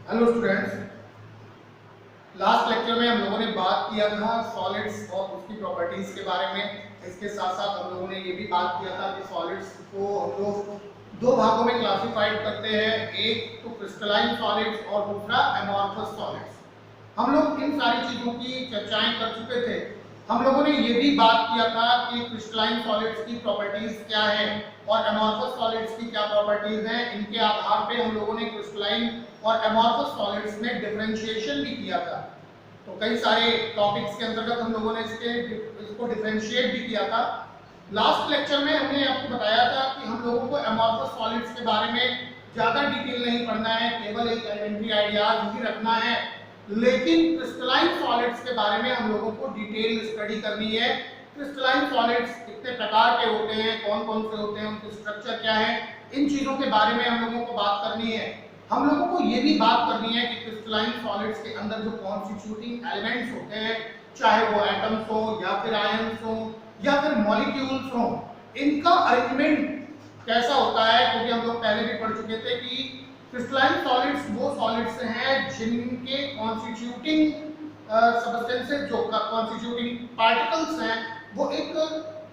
Hello students, last lecture में हम लोगों ने बात किया था सॉलिड्स और उसकी प्रॉपर्टीज के बारे में। इसके साथ साथ हम लोगों ने ये भी बात किया था कि सॉलिड्स को हम लोग दो भागों में क्लासिफाइड करते हैं, एक तो क्रिस्टलाइन सॉलिड्स और दूसरा एमॉर्फस सॉलिड्स। हम लोग इन सारी चीजों की चर्चाएं कर चुके थे। हम लोगों ने ये भी बात किया था कि क्रिस्टलाइन सॉलिड्स की प्रॉपर्टीज क्या है और एमॉर्फस सॉलिड्स की क्या प्रॉपर्टीज हैं। इनके आधार पे हम लोगों ने क्रिस्टलाइन और एमॉर्फस सॉलिड्स में डिफरेंशिएशन भी किया था। तो कई सारे टॉपिक्स के अंतर्गत हम लोगों ने इसको डिफरेंशिएट भी किया था। लास्ट लेक्चर में हमने आपको बताया था कि हम लोगों को एमॉर्फस सॉलिड्स के बारे में ज्यादा डिटेल नहीं पढ़ना है, केवल एक एलिमेंट्री आइडियाज ही रखना है। लेकिन क्रिस्टलाइन सॉलिड्स के बारे में हम लोगों को डिटेल स्टडी करनी है। क्रिस्टलाइन सॉलिड्स कितने प्रकार के होते हैं, कौन कौन से होते हैं, उनके स्ट्रक्चर क्या है, इन चीजों के बारे में हम लोगों को बात करनी है। हम लोगों को ये भी बात करनी है कि क्रिस्टलाइन सॉलिड्स के अंदर जो कॉन्स्टिट्यूटिंग एलिमेंट्स होते हैं, चाहे वो एटम्स हो या फिर आयंस हो या फिर मॉलिक्यूल्स हो, इनका अरेंजमेंट कैसा होता है। क्योंकि हम लोग पहले भी पढ़ चुके थे कि क्रिस्टलाइन सॉलिड्स वो सॉलिड्स हैं जिनके कॉन्स्टिट्यूटिंग सब्सटेंसेस, जो कॉन्स्टिट्यूटिंग पार्टिकल्स हैं, वो एक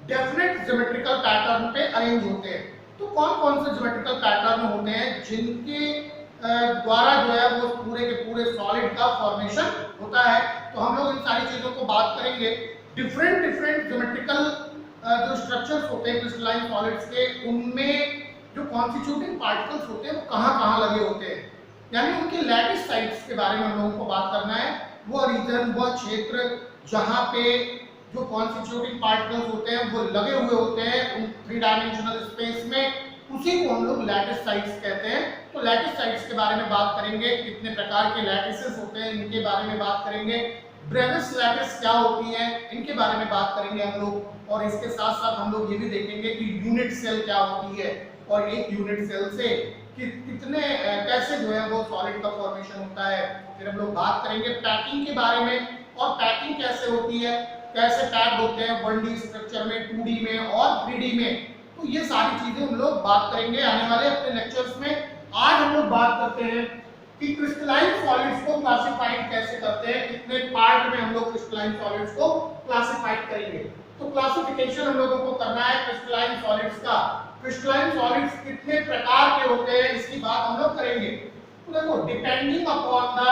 डेफिनेट ज्योमेट्रिकल पैटर्न पे अरेंज होते हैं। तो कौन कौन से ज्योमेट्रिकल पैटर्न होते हैं जिनके द्वारा जो है वो पूरे के पूरे सॉलिड का फॉर्मेशन होता है। तो हम लोग इन सारी चीजों को बात करेंगे। डिफरेंट ज्योमेट्रिकल जो स्ट्रक्चर्स होते हैं क्रिस्टलाइन सॉलिड्स के, उनमें जो कॉन्स्टिट्यूटिंग पार्टिकल्स होते हैं वो कहाँ लगे होते हैं, यानी उनके लैटिस साइट्स के बारे में हम लोगों को बात करना है। वो रीजन, वह क्षेत्र जहाँ पे जो कॉन्स्टिट्यूटिंग पार्टिकल्स होते हैं वो लगे हुए होते हैं उन थ्री डायमेंशनल स्पेस में, उसी को हम लोग लैटिस साइट्स कहते हैं। तो लैटिस साइट्स के बारे में बात करेंगे, कितने प्रकार के लैटिसेस होते हैं इनके बारे में बात करेंगे, ब्रेविस लैटिस क्या होती है इनके बारे में बात करेंगे हम लोग। और इसके साथ साथ हम लोग ये भी देखेंगे कि यूनिट सेल क्या होती है और एक यूनिट सेल से कितने कैसे जो है वो सॉलिड का फॉर्मेशन होता है। फिर हम लोग बात करेंगे पैकिंग के बारे में, और पैकिंग कैसे होती है, कैसे पैक्ड होते हैं 1D स्ट्रक्चर में, 2D में और 3D में। तो ये सारी चीजें हम लोग बात करेंगे आने वाले अपने लेक्चर्स में। आज हम लोग बात करते हैं कि क्रिस्टलाइन सॉलिड्स को क्लासिफाइड कैसे करते हैं, कितने पार्ट में हम लोग क्रिस्टलाइन सॉलिड्स को क्लासिफाइड करेंगे। तो क्लासिफिकेशन हम लोगों को करना है क्रिस्टलाइन सॉलिड्स का। क्रिस्टलाइन सॉलिड्स कितने प्रकार के होते हैं इसकी बात हम लोग करेंगे। तो देखो, depending upon the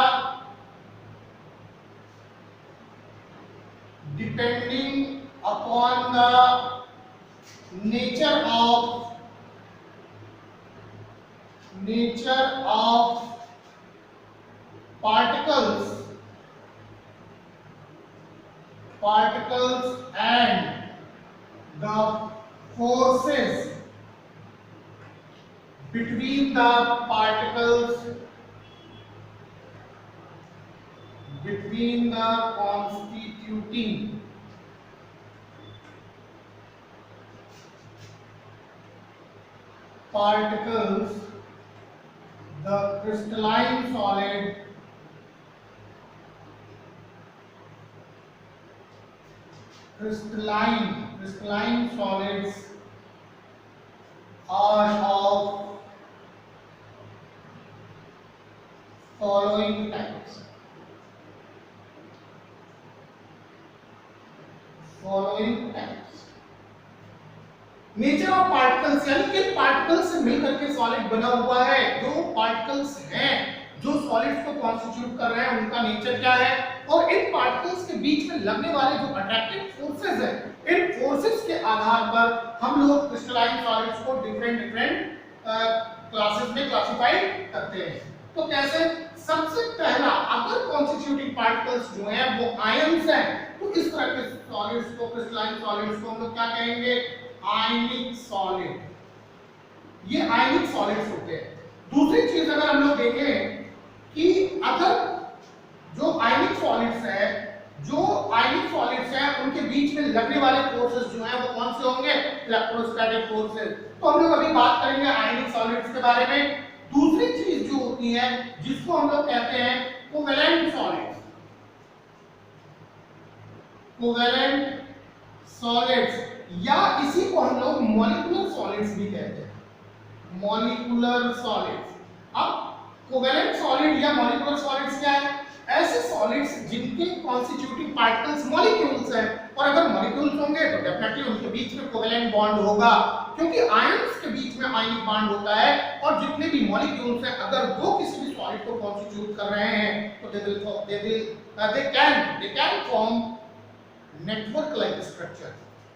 nature of particles and the forces between the particles, between the constituting particles, the crystalline solids are of following types. Nature of particles, यानी कि पार्टिकल्स से मिलकर के सॉलिड बना हुआ है। जो पार्टिकल्स हैं जो सॉलिड्स को कॉन्स्टिट्यूट कर रहे हैं, उनका नेचर क्या है, और इन पार्टिकल्स के बीच में लगने वाले जो अट्रैक्टिव फोर्सेस हैं, इन फोर्सेस के आधार पर हम लोग क्रिस्टलाइन सॉलिड्स को डिफरेंट क्लासेस में क्लासिफाइड करते हैं। तो कैसे? सबसे पहला, अगर कॉन्स्टिट्यूटिंग पार्टिकल्स जो हैं वो आयंस हैं, तो इस तरह के सॉलिड्स को, क्रिस्टलाइन सॉलिड्स को हम लोग क्या कहेंगे? आयनिक सॉलिड। ये आयनिक सॉलिड्स होते हैं। दूसरी चीज अगर हम लोग देखें कि अगर जो आयनिक सॉलिड्स हैं उनके बीच में लगने वाले फोर्सेस जो हैं वो कौन से होंगे? Electrostatic forces. तो हम लोग अभी बात करेंगे आयनिक सॉलिड्स के बारे में। दूसरी चीज जो होती है जिसको हम लोग कहते हैं कोवेलेंट सॉलिड्स, या इसी को हम लोग मॉलिक्यूलर सॉलिड्स भी कहते हैं। Molecular solids. अब कोवेलेंट सॉलिड या मॉलिक्यूलर सॉलिड्स क्या है? ऐसे सॉलिड्स जिनके कॉन्स्टिट्यूटिंग पार्टिकल्स मॉलिक्यूल्स हैं, और अगर मॉलिक्यूल्स होंगे तो डेफिनेटली उनके बीच में कोवेलेंट बॉन्ड होगा, क्योंकि आयंस के बीच में आयनिक बॉन्ड होता है। और जितने भी मॉलिक्यूल्स हैं अगर वो किसी भी सॉलिड को कॉन्स्टिट्यूट कर रहे हैं तो they can form network like structure,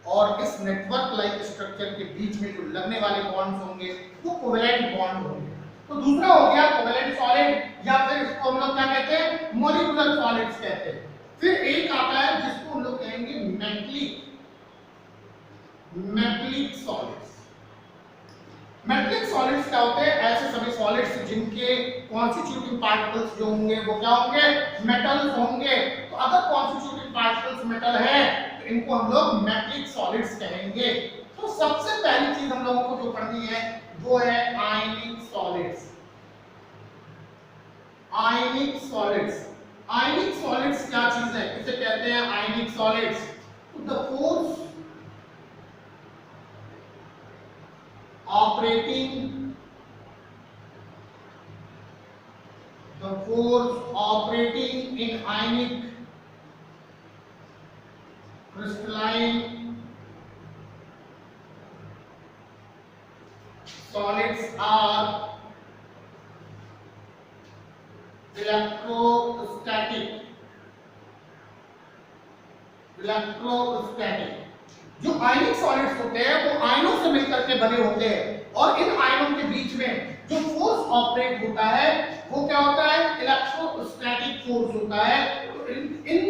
और इस नेटवर्क लाइक स्ट्रक्चर के बीच में जो लगने वाले बॉन्ड्स होंगे वो कोवेलेंट बॉन्ड होंगे। तो दूसरा हो गया कोवेलेंट सॉलिड, या फिर इसको हम लोग क्या कहते हैं? मॉलिक्यूलर सॉलिड्स कहते हैं। फिर एक आता है जिसको हम लोग कहेंगे मेटलिक सॉलिड्स। मेटलिक सॉलिड्स क्या होते हैं? ऐसे सभी सॉलिड्स जिनके कॉन्स्टिट्यूटिंग पार्टिकल्स जो होंगे वो क्या होंगे? मेटल्स होंगे। तो अगर कॉन्स्टिट्यूटिंग पार्टिकल्स मेटल है तो इनको हम लोग मेटलिक सॉलिड्स कहेंगे। तो सबसे पहली चीज हम लोगों को जो पढ़नी है वो है आयनिक सॉलिड्स। आयनिक सॉलिड्स, आयनिक सॉलिड्स क्या चीज है? इसे कहते हैं आयनिक सॉलिड्स। तो the force operating in ionic crystalline solids are electrostatic। जो आयनिक सॉलिड्स होते हैं वो आयनों से मिलकर के बने होते हैं, और इन आयनों के बीच में जो फोर्स ऑपरेट होता है वो क्या होता है? इलेक्ट्रोस्टैटिक फोर्स होता है। तो इन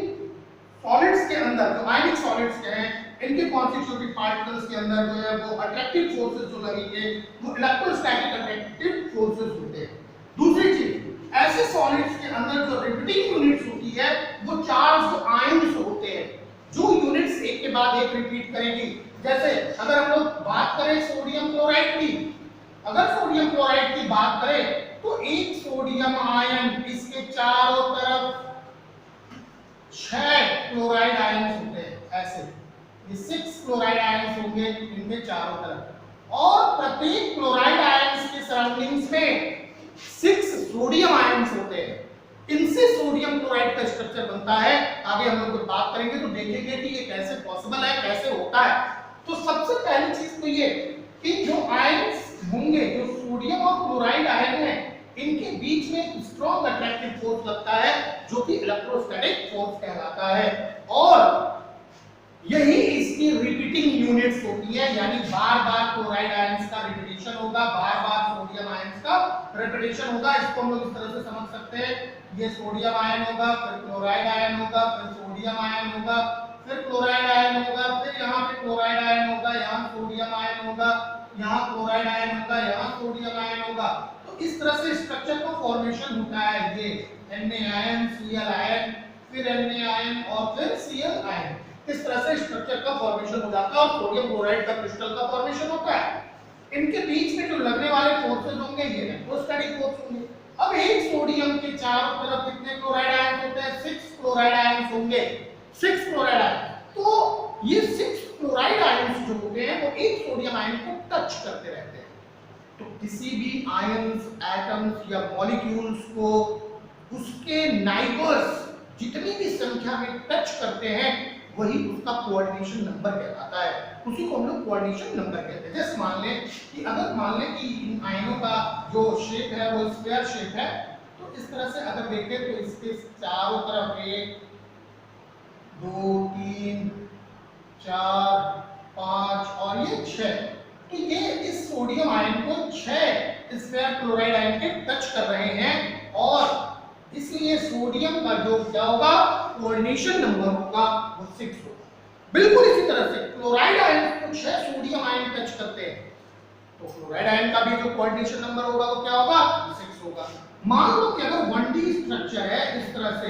सॉलिड्स के अंदर जो आयनिक सॉलिड्स के हैं इनके कॉन्स्टिट्यूटिव पार्टिकल्स के अंदर जो है वो अट्रैक्टिव फोर्सेस जो लगेंगे वो इलेक्ट्रोस्टैटिक अट्रैक्टिव फोर्सेस होते हैं। दूसरी चीज, ऐसे सॉलिड्स के अंदर जो रिपीटिंग यूनिट्स होती है वो चार्ज्ड आयंस होते हैं, जो यूनिट्स एक के बाद एक रिपीट करेंगी। जैसे अगर हम लोग बात करें सोडियम क्लोराइड की, अगर सोडियम क्लोराइड की बात करें तो एक सोडियम आयन इसके चारों तरफ 6 क्लोराइड आयंस होते हैं। ऐसे ये 6 क्लोराइड आयंस होंगे इनके चारों तरफ, और प्रत्येक क्लोराइड आयंस के सराउंडिंग्स में 6 सोडियम आयंस होते हैं। इनसे सोडियम क्लोराइड का स्ट्रक्चर बनता है। आगे हम लोग बात करेंगे तो देखेंगे कि ये कैसे पॉसिबल है, कैसे होता है। तो सबसे पहली चीज तो ये कि जो आयंस होंगे, जो सोडियम और क्लोराइड आयन है, इनके बीच में एक स्ट्रॉन्ग अट्रैक्टिव फोर्स लगता है जो कि इलेक्ट्रोस्टैटिक फोर्स कहलाता है, और यही इसकी रिपीटिंग यूनिट्स होती है। यानी बार-बार क्लोराइड आयंस का रिपीटिशन होगा, बार-बार सोडियम आयंस का रिपीटिशन होगा। इसको हम लोग इस तरह से समझ सकते हैं, ये सोडियम आयन होगा, फिर क्लोराइड आयन होगा, फिर सोडियम आयन होगा, फिर क्लोराइड आयन होगा, फिर यहाँ पे क्लोराइड आयन होगा, यहाँ सोडियम आयन होगा, यहाँ क्लोराइड आयन होगा, यहाँ सोडियम आयन होगा। तो इस तरह से स्ट्रक्चर का फॉर्मेशन होता है। ये Na आयन, Cl आयन, फिर Na आयन और फिर Cl आयन, इस तरह से स्ट्रक्चर का फॉर्मेशन हो जाता है और सोडियम क्लोराइड का क्रिस्टल का फॉर्मेशन होता है। इनके बीच में जो लगने वाले फोर्सेस होंगे ये इलेक्ट्रोस्टैटिक फोर्स होंगे। अब एक सोडियम के चारों तरफ कितने क्लोराइड आयन होते हैं? 6 क्लोराइड आयन होंगे, 6 क्लोराइड आयन। तो ये 6 क्लोराइड आयंस जो होते हैं वो एक सोडियम आयन को टच करते रहते हैं। तो किसी भी आयंस, एटम्स या मॉलिक्यूल्स को उसके नाइबर्स जितनी भी संख्या में टच करते हैं वही उसका कोऑर्डिनेशन नंबर कहलाता है। उसी को हम लोग कोऑर्डिनेशन नंबर कहते हैं। जैसे मान लें कि अगर मान लें कि इन आयनों का जो शेप है वो स्क्वायर शेप है, तो इस तरह से अगर देखें तो इसके चारों तरफ 1 2 3 4 5 और ये 6, तो ये इस सोडियम आयन को 6 स्क्वायर क्लोराइड आयन के टच कर रहे हैं, और इसलिए सोडियम का जो क्या होगा, कोऑर्डिनेशन नंबर होगा वो 6 होगा। बिल्कुल इसी तरह से क्लोराइड आयन को 6 सोडियम आयन टच करते हैं, तो क्लोराइड आयन का भी जो कोऑर्डिनेशन नंबर होगा वो क्या होगा, 6 होगा। मान लो कि अगर 1D स्ट्रक्चर है, इस तरह से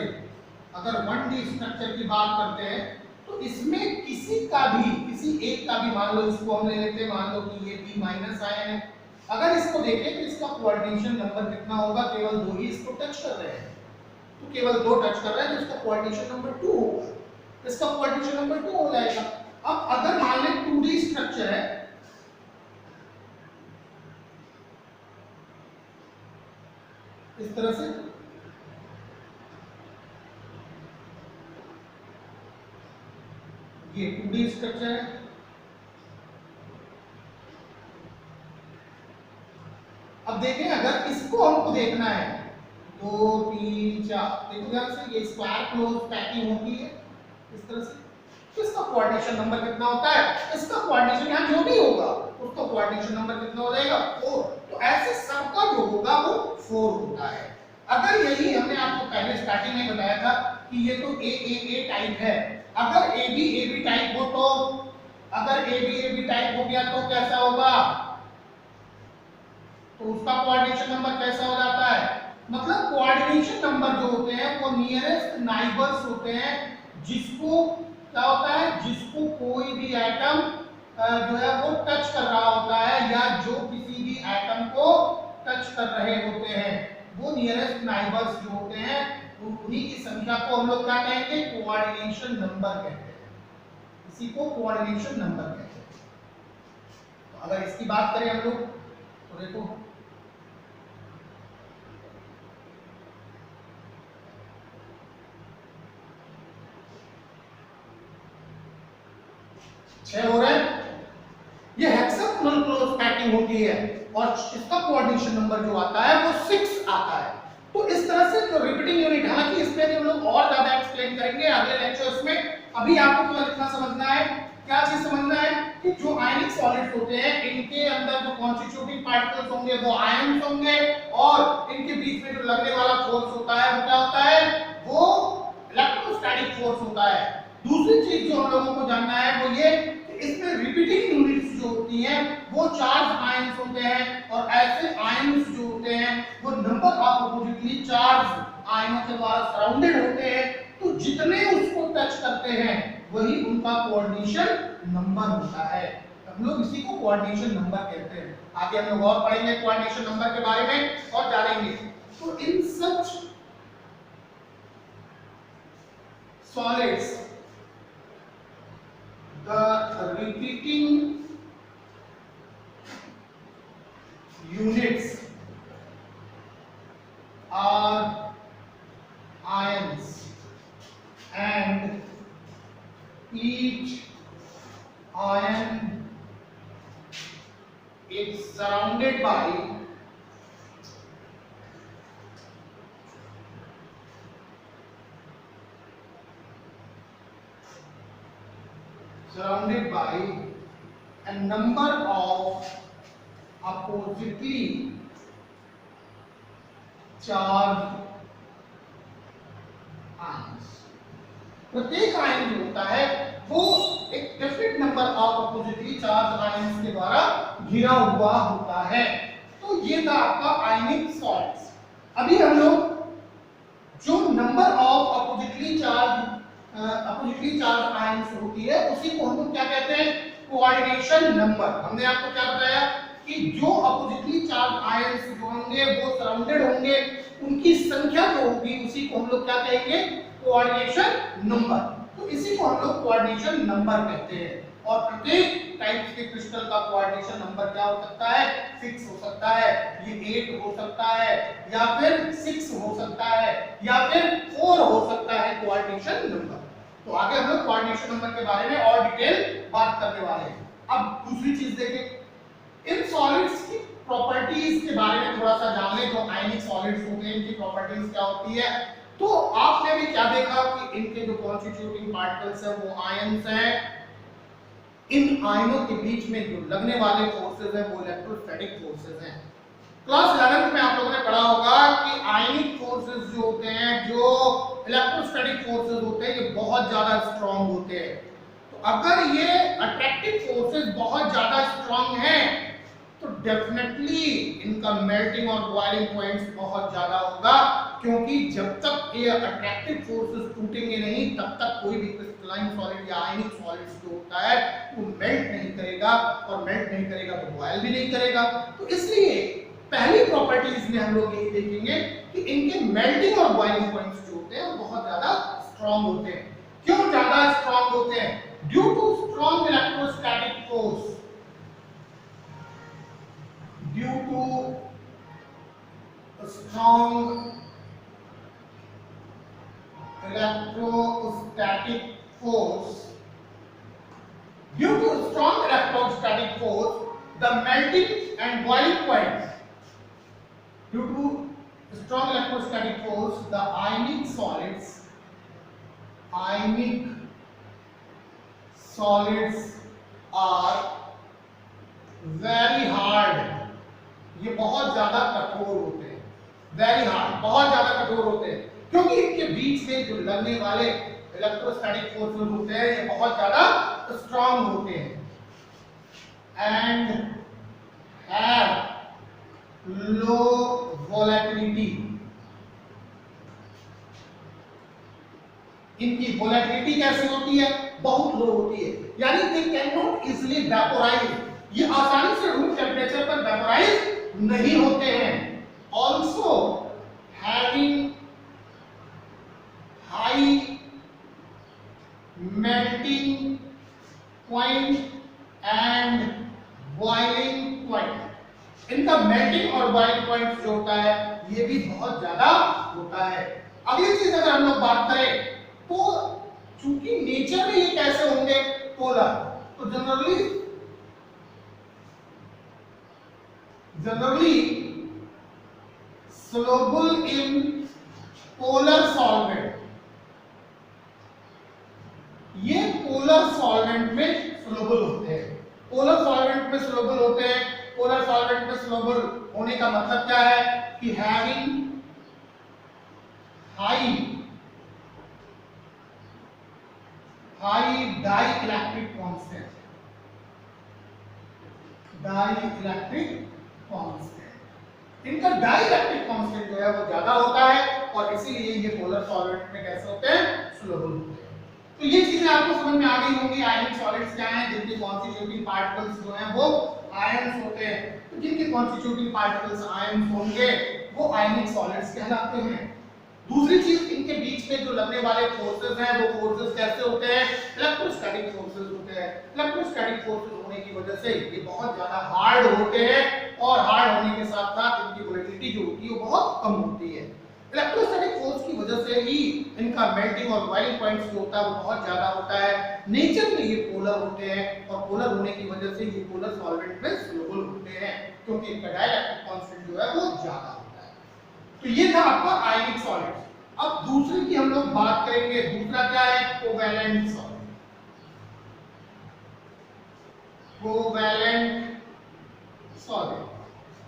अगर 1D स्ट्रक्चर की बात करते हैं तो इसमें किसी एक का भी मान लो, इसको हम ले लेते हैं, मान लो कि ये B- आयन है। अगर इसको देखें तो इसका कोऑर्डिनेशन नंबर कितना होगा, केवल 2 ही इसको टच कर रहे हैं, तो केवल 2 टच कर रहे हैं तो इसका कोऑर्डिनेशन नंबर 2 होगा, इसका कोऑर्डिनेशन नंबर 2 हो जाएगा। अब अगर मान लें 2D स्ट्रक्चर है, इस तरह से ये 2D स्ट्रक्चर है। अब देखें, अगर इसको हमको देखना है 2 3 4, देखो ध्यान से, ये स्क्वायर क्लोज पैकिंग होती है इस तरह से। तो इसका कोऑर्डिनेशन नंबर कितना होता है? इसका कोऑर्डिनेशन यहाँ जो भी होगा उसका कोऑर्डिनेशन नंबर कितना हो जाएगा? 4। तो ऐसे सबका जो होगा वो 4 होता है। अगर यही हमने आपको पहले स्टार्टिंग में बताया था कि ये तो ए टाइप है, अगर ए बी टाइप हो तो, अगर ए बी टाइप हो गया तो कैसा होगा? तो उसका कोऑर्डिनेशन नंबर कैसा हो जाता है? मतलब कोऑर्डिनेशन नंबर जो होते हैं वो नियरेस्ट नाइबर्स होते हैं, जिसको क्या होता है, जिसको कोई भी एटम जो है वो टच कर रहा होता है, या जो किसी भी एटम को टच कर रहे होते हैं, वो नियरेस्ट नाइबर्स जो होते हैं उन्हीं की संख्या को हम लोग क्या कहेंगे? कोऑर्डिनेशन नंबर कहते हैं। इसी को कोऑर्डिनेशन नंबर कहते हैं। तो अगर इसकी बात करें हम लोग तो देखो, छह हो रहे हैं, ये हेक्सागोनल क्लोज पैकिंग होती है और इसका कोऑर्डिनेशन नंबर जो आता है वो 6 आता है। तो इस तरह से जो रिपीटिंग यूनिट, हालांकि इस पे हम लोग और ज्यादा एक्सप्लेन करेंगे अगले लेक्चर्स में। अभी आपको केवल इतना समझना है, क्या चीज समझना है कि जो आयनिक सॉलिड्स होते हैं इनके अंदर जो कॉन्स्टिट्यूटिंग पार्टिकल्स होंगे वो आयंस होंगे, और इनके बीच में जो लगने वाला फोर्स होता है वो क्या होता है? वो इलेक्ट्रोस्टैटिक फोर्स होता है। दूसरी चीज जो हम लोगों को जानना है वो ये कि इसमें रिपीटिंग यूनिट्स जो होती हैं वो चार्ज आयंस होते हैं, और ऐसे आयंस जो होते हैं वो नंबर ऑफ अपोजिटली चार्ज आयनों के द्वारा सराउंडेड होते हैं। तो जितने उसको टच करते हैं वही उनका कोऑर्डिनेशन नंबर होता है। हम लोग इसी को कोऑर्डिनेशन नंबर कहते हैं। आगे हम लोग और पढ़ेंगे कोऑर्डिनेशन नंबर के बारे में और जानेंगे। तो इन सच solids the repeating units are ions and each ion is surrounded by a number of oppositely charged ions। प्रत्येक आयन जो होता है वो एक definite number of oppositely charge ions के द्वारा घिरा हुआ होता है। तो ये था आपका आयनिक सॉलिड्स। अभी हम लोग जो number of oppositely charge ions होती है उसी को हम लोग क्या कहते हैं? Coordination number. हमने आपको क्या बताया कि जो अपोजिटली चार्ज आयंस जो होंगे वो सराउंडेड होंगे, उनकी संख्या जो होगी उसी को हम लोग क्या कहेंगे? Coordination number. तो इसी को हम लोग कोऑर्डिनेशन नंबर कहते हैं। और प्रत्येक टाइप के क्रिस्टल का कोऑर्डिनेशन नंबर क्या हो सकता है? 6 हो सकता है, ये 8 हो सकता है, या फिर 6 हो सकता है, या फिर 4 हो सकता है कोऑर्डिनेशन नंबर। तो आगे हम लोग कोऑर्डिनेशन नंबर के बारे में और डिटेल बात करने वाले हैं। अब दूसरी चीज देखें, इन सॉलिड्स की प्रॉपर्टीज के बारे में थोड़ा सा जान लें। जो आयनिक सॉलिड्स होते हैं इनकी प्रॉपर्टीज क्या होती है? तो आपने भी क्या देखा कि इनके जो कॉन्स्टिट्यूटिंग पार्टिकल्स हैं वो आयंस हैं। इन आयनों के बीच में जो लगने वाले फोर्सेस हैं वो इलेक्ट्रोस्टैटिक फोर्सेस हैं। क्लास 11th में आप लोगों ने पढ़ा होगा कि आयनिक फोर्सेस जो होते हैं, जो इलेक्ट्रोस्टैटिक फोर्सेस होते हैं, ये बहुत ज्यादा स्ट्रांग होते हैं। तो अगर ये अट्रैक्टिव फोर्सेस बहुत ज्यादा स्ट्रांग हैं तो डेफिनेटली इनका मेल्टिंग और बॉइलिंग पॉइंट्स बहुत ज्यादा होगा, क्योंकि जब तक ये अट्रैक्टिव फोर्सेस टूटेंगे नहीं तब तक कोई भी क्रिस्टलाइन सॉलिड या आयनिक सॉलिड जो होता है वो मेल्ट नहीं करेगा, और मेल्ट नहीं करेगा तो बॉयल भी नहीं करेगा। तो इसलिए पहली प्रॉपर्टीज में हम लोग यही देखेंगे कि इनके मेल्टिंग और बॉइलिंग पॉइंट्स जो होते हैं वो बहुत ज्यादा स्ट्रांग होते हैं। क्यों ज्यादा स्ट्रांग होते हैं? Due to strong electrostatic force, due to strong electrostatic force. Due to strong electrostatic force, the melting and boiling points. Due to strong electrostatic force, the ionic solids are very hard. ये बहुत ज्यादा कठोर होते हैं, very hard, बहुत ज्यादा कठोर होते हैं, क्योंकि इनके बीच में जो लगने वाले इलेक्ट्रोस्टैटिक फोर्सेस होते हैं ये बहुत ज्यादा स्ट्रांग होते हैं एंड हैव लो वोलेटिलिटी. इनकी वोलेटिलिटी कैसी होती है? बहुत लो होती है, यानी they can not easily vaporise. ये आसानी से रूम टेम्परेचर पर वेपोराइज नहीं होते हैं. Also having high melting point and boiling point. इनका मेल्टिंग और बॉइलिंग पॉइंट जो होता है ये भी बहुत ज्यादा होता है. अगली चीज अगर हम लोग बात करें तो चूंकि नेचर में ये कैसे होंगे? पोलर. तो generally soluble in polar solvent. ये पोलर सॉल्वेंट में soluble होते हैं. पोलर सॉल्वेंट में soluble होते हैं. पोलर सॉल्वेंट में soluble होने का मतलब क्या है कि having high dielectric constant. इनका डाइइलेक्ट्रिक कांस्टेंट जो है वो ज्यादा होता है और इसीलिए ये पोलर सॉल्वेंट में कैसे होते हैं? सोलुबल होते हैं. तो ये चीजें आपको समझ में आ गई होंगी. आयनिक सॉलिड्स क्या हैं? जिनके कॉन्स्टिट्यूटिंग पार्टिकल्स जो हैं वो आयंस होते हैं. तो जिनके कॉन्स्टिट्यूटिंग पार्टिकल्स आयंस होंगे वो आयनिक सॉलिड्स कहलाते हैं. दूसरी चीज, इनके बीच में जो लगने वाले फोर्सेस हैं वो फोर्सेस कैसे होते हैं? इलेक्ट्रोस्टैटिक फोर्सेस होते हैं. इलेक्ट्रोस्टैटिक फोर्सेस होने की वजह से ये बहुत ज्यादा हार्ड होते हैं और हार्ड होने के साथ साथ इनकी वोलेटिलिटी जो होती है वो बहुत कम होती है. इलेक्ट्रोस्टैटिक फोर्स की वजह से ही इनका मेल्टिंग और बॉइलिंग पॉइंट्स जो होता है वो बहुत ज्यादा होता है. नेचर में ये पोलर होते हैं और पोलर होने की वजह से ये पोलर सॉल्वेंट में सोलुबल होते हैं क्योंकि इनका डाइइलेक्ट्रिक कांस्टेंट जो है वो ज्यादा होता है. तो ये था आपका आयनिक सॉलिड्स. अब दूसरे की हम लोग बात करेंगे. दूसरा क्या है? Covalent solid. Covalent solid.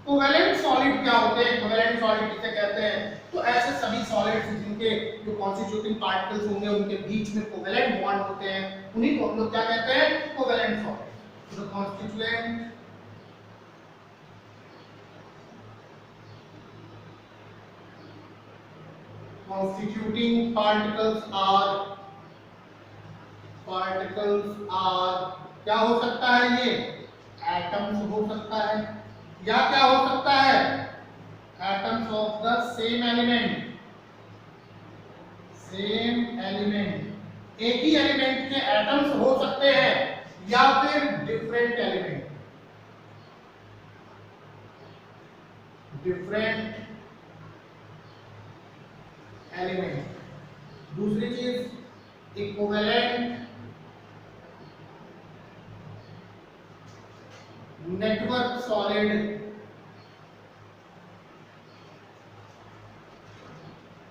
Covalent solid क्या होते हैं? कोवैलेंट सॉलिड किसे कहते हैं? तो ऐसे सभी सॉलिड्स जिनके जो कॉन्स्टिट्यूटिंग पार्टिकल्स होंगे उनके बीच में कोवैलेंट बॉन्ड होते हैं उन्हीं को हम लोग क्या कहते हैं? Covalent solid. जो कॉन्स्टिट्यूएंट constituting particles are क्या हो सकता है? ये एटम्स हो सकता है या क्या हो सकता है? Atoms of the same element. एक ही एलिमेंट के एटम्स हो सकते हैं या फिर डिफरेंट एलिमेंट. दूसरी चीज equivalent network solid.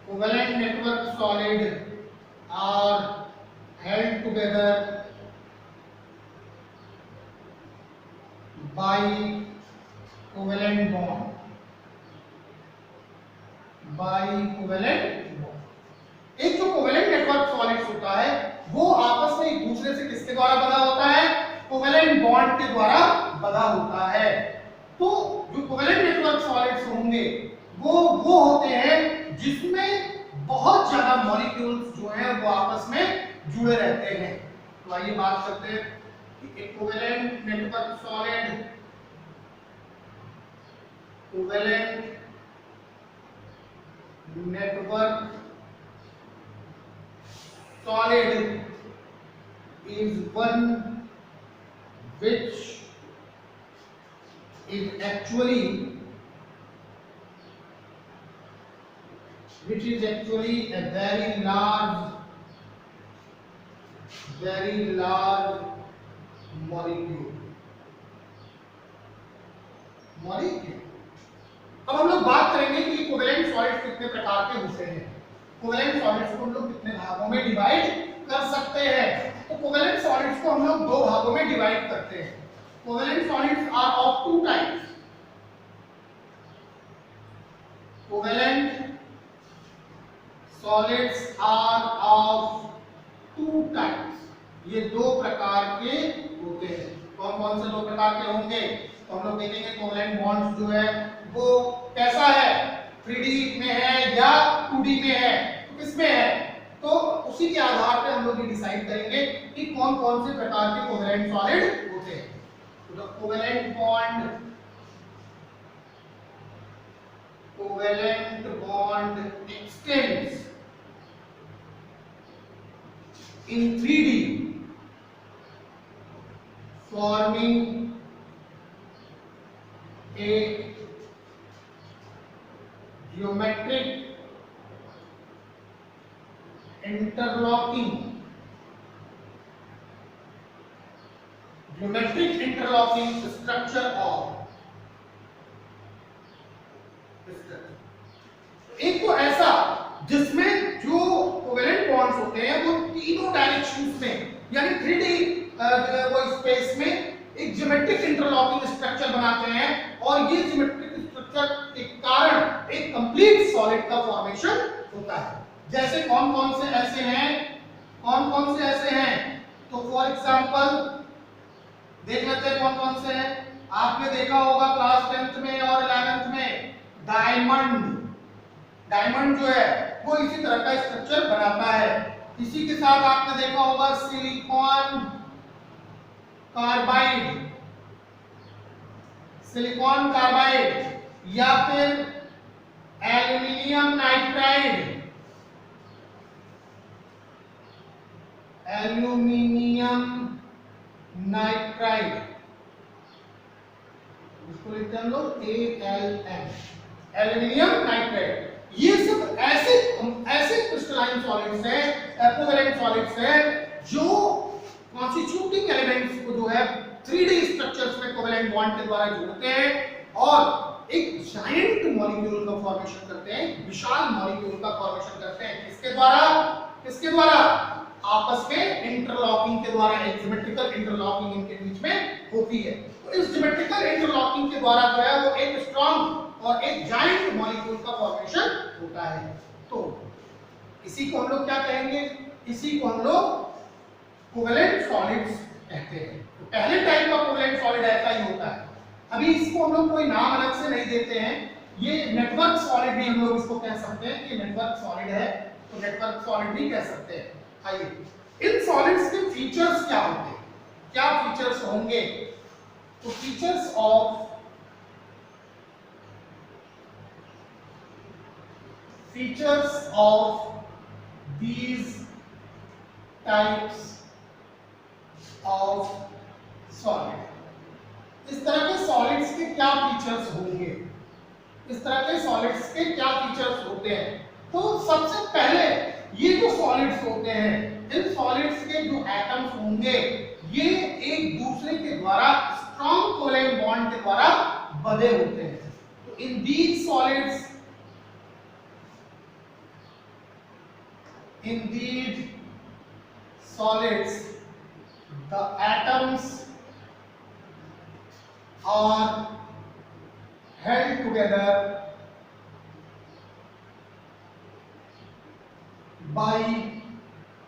Covalent network solid are held together by covalent bond. एक जो कोवेलेंट नेटवर्क सॉलिड्स होता है वो आपस में एक दूसरे से किसके द्वारा बंधा होता है? कोवेलेंट बॉन्ड के द्वारा बंधा होता है. तो जो कोवेलेंट नेटवर्क सॉलिड्स होंगे वो होते हैं जिसमें बहुत ज्यादा मॉलिक्यूल्स जो हैं वो आपस में जुड़े रहते हैं. तो आइए बात करते हैं कि एक covalent network solid, covalent network solid is one which is actually which is actually a very large molecule. अब हम लोग बात करेंगे कि कोवेलेंट सॉलिड्स कितने प्रकार के होते हैं। कोवेलेंट सॉलिड्स को हम लोग कितने भागों में डिवाइड कर सकते हैं। तो कोवेलेंट सॉलिड्स को हम लोग दो भागों में डिवाइड करते हैं। Covalent solids are of two types. Covalent solids are of two types. ये दो प्रकार के होते हैं। कौन कौन से दो प्रकार के होंगे? तो हम लोग देखेंगे कोवेलेंट बॉन्ड्स जो है वो कैसा है, 3D में है या 2D में है, तो किसमें है, तो उसी के आधार पे हम लोग ये डिसाइड करेंगे कि कौन कौन से प्रकार के कोवेलेंट सॉलिड होते हैं। तो the covalent bond x tends in 3D forming a geometric interlocking structure of एक तो ऐसा जिसमें जो कोवेलेंट बॉन्ड्स होते हैं वो तीनों डायरेक्शंस में यानी 3D वो स्पेस में एक ज्योमेट्रिक इंटरलॉकिंग स्ट्रक्चर बनाते हैं और ये ज्योमेट्रिक स्ट्रक्चर के कारण एक कंप्लीट सॉलिड का फॉर्मेशन होता है। जैसे कौन कौन से ऐसे हैं, तो फॉर एग्जांपल देख लेते हैं कौन कौन से हैं। आपने देखा होगा क्लास 10th में और 11th में डायमंड जो है वो इसी तरह का स्ट्रक्चर बनाता है। इसी के साथ आपने देखा होगा सिलिकॉन कार्बाइड या फिर एल्यूमिनियम नाइट्राइड, इसको लिखते हैं हम लोग ALN, एल्यूमिनियम नाइट्राइड। ये सब ऐसे क्रिस्टलाइन सॉलिड्स हैं, कोवेलेंट सॉलिड्स हैं जो कॉन्स्टिट्यूटिंग एलिमेंट्स को जो है 3D स्ट्रक्चर्स में कोवेलेंट बॉन्ड के द्वारा जोड़ते हैं और एक जायंट मॉलिक्यूल का फॉर्मेशन करते हैं, विशाल मॉलिक्यूल का फॉर्मेशन करते हैं। किसके द्वारा? आपस में इंटरलॉकिंग के द्वारा, एक ज्योमेट्रिकल इंटरलॉकिंग इनके बीच में होती है। तो इस ज्योमेट्रिकल इंटरलॉकिंग के द्वारा जो है वो एक स्ट्रॉन्ग और एक जायंट मॉलिक्यूल का फॉर्मेशन होता है। तो इसी को हम लोग क्या कहेंगे? इसी को हम लोग कोवेलेंट सॉलिड्स कहते हैं। तो पहले टाइप का कोवेलेंट सॉलिड ऐसा ही होता है। अभी इसको हम लोग कोई नाम अलग से नहीं देते हैं, ये नेटवर्क सॉलिड भी हम लोग इसको कह सकते हैं कि नेटवर्क सॉलिड है, तो नेटवर्क सॉलिड भी कह सकते हैं। आइए इन सॉलिड्स के फीचर्स क्या होते हैं, क्या फीचर्स होंगे? तो features of these types of solid, इस तरह के सॉलिड्स के क्या फीचर्स होंगे, इस तरह के सॉलिड्स के क्या फीचर्स होते हैं? तो सबसे पहले ये जो सॉलिड्स होते हैं, इन सॉलिड्स के जो एटम्स होंगे ये एक दूसरे के द्वारा स्ट्रॉन्ग कोवेलेंट बॉन्ड के द्वारा बंधे होते हैं। तो in these solids the atoms are held together by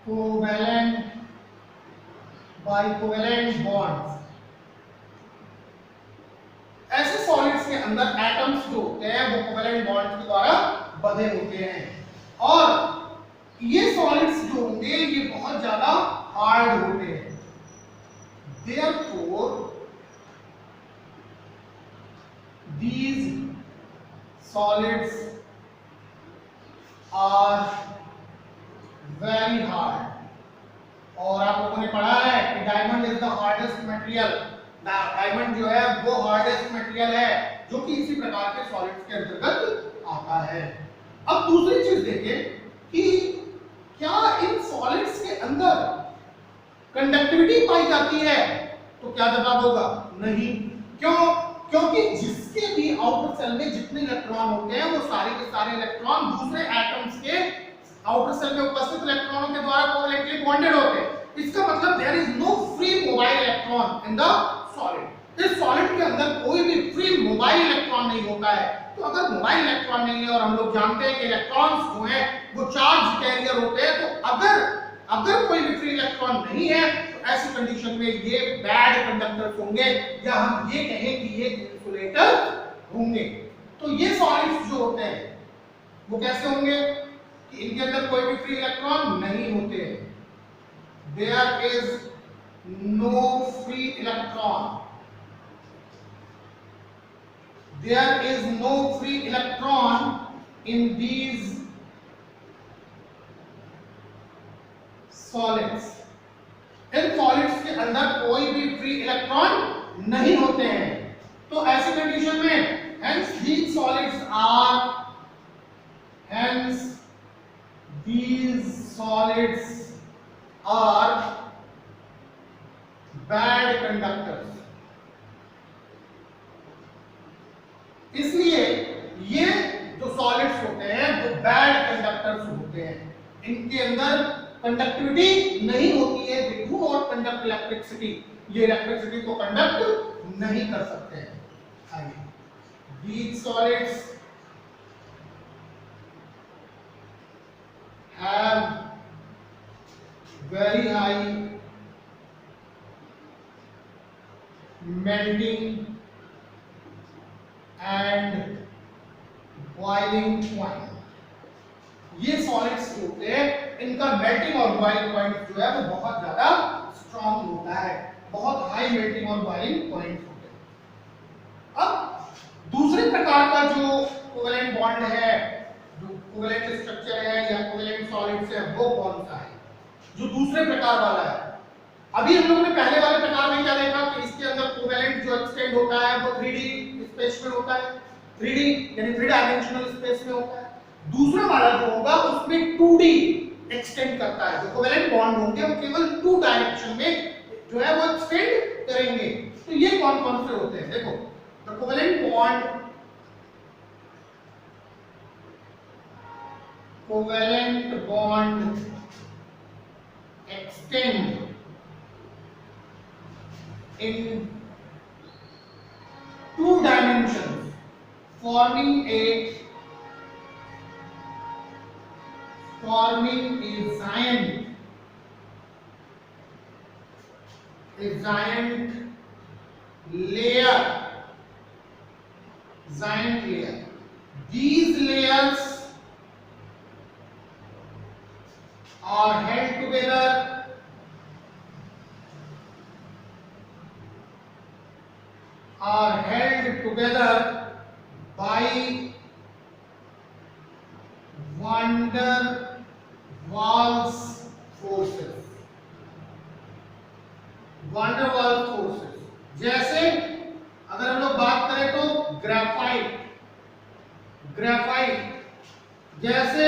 covalent bonds। ऐसे सॉलिड्स के अंदर एटम्स जो होते हैं वो कोवेलेंट बॉन्ड्स के द्वारा बंधे होते हैं और ये सॉलिड्स जो होंगे ये बहुत ज्यादा हार्ड होते हैं। Therefore these solids are very hard। और आप लोगों ने पढ़ा है कि diamond is the hardest material. Diamond जो है वो हार्डेस्ट मटेरियल है जो कि इसी प्रकार के सॉलिड्स के अंतर्गत आता है। अब दूसरी चीज देखें कि क्या इन सॉलिड्स के अंदर कंडक्टिविटी पाई जाती है, तो क्या जवाब होगा नहीं। क्यों? क्योंकि जिसके भी आउटर सेल में जितने इलेक्ट्रॉन होते हैं वो सारे के सारे इलेक्ट्रॉन दूसरे एटम्स के आउटर सेल में उपस्थित इलेक्ट्रॉनों के द्वारा कोवैलेंटली बॉन्डेड होते हैं। इसका मतलब there is no free mobile electron in the solid. इस सॉलिड के अंदर कोई भी फ्री मोबाइल इलेक्ट्रॉन नहीं होता है। तो अगर मोबाइल इलेक्ट्रॉन नहीं है और हम लोग जानते हैं कि इलेक्ट्रॉन्स जो हैं वो चार्ज कैरियर होते हैं, तो अगर कोई भी फ्री इलेक्ट्रॉन नहीं है तो ऐसी कंडीशन में ये बैड कंडक्टर्स होंगे, या हम ये कहें कि ये इंसुलेटर होंगे। तो ये सॉलिड्स जो होते हैं वो कैसे होंगे कि इनके अंदर कोई भी फ्री इलेक्ट्रॉन नहीं होते हैं। There is no free electron, there is no free electron in these solids. इन सॉलिड्स के अंदर कोई भी फ्री इलेक्ट्रॉन नहीं होते हैं। तो ऐसी कंडीशन में hence these solids are bad conductors। इसलिए ये जो सॉलिड्स होते हैं वो बैड कंडक्टर्स होते हैं। इनके अंदर कंडक्टिविटी नहीं होती है, they do not conduct electricity, ये इलेक्ट्रिसिटी को कंडक्ट नहीं कर सकते हैं। These solids have very high melting and boiling point। ये सॉलिड्स जो होते हैं इनका मेल्टिंग और बॉइलिंग पॉइंट जो है वो बहुत ज्यादा स्ट्रांग होता है, बहुत हाई मेल्टिंग और बॉइलिंग पॉइंट होते हैं। अब दूसरे प्रकार का जो कोवैलेंट बॉन्ड है, जो कोवैलेंट स्ट्रक्चर है या कोवैलेंट सॉलिड्स है, वो कौन सा है जो दूसरे प्रकार वाला है? अभी हम लोगों ने पहले वाले प्रकार में क्या देखा कि इसके अंदर कोवैलेंट जो एक्सटेंड होता है वो 3D स्पेस में होता है, 3D यानी 3 डायमेंशनल स्पेस में होता है। दूसरा वाला जो होगा उसमें 2D एक्सटेंड करता है। जो कोवैलेंट बॉन्ड होंगे वो केवल 2 डायरेक्शन में जो है वो एक्सटेंड करेंगे। तो ये कौन कौन से होते हैं? देखो, the covalent bond extend in 2 dimensions, forming a giant layer. These layers are held together by van der Waals forces। van der Waals forces जैसे अगर हम लोग बात करें तो ग्रेफाइट जैसे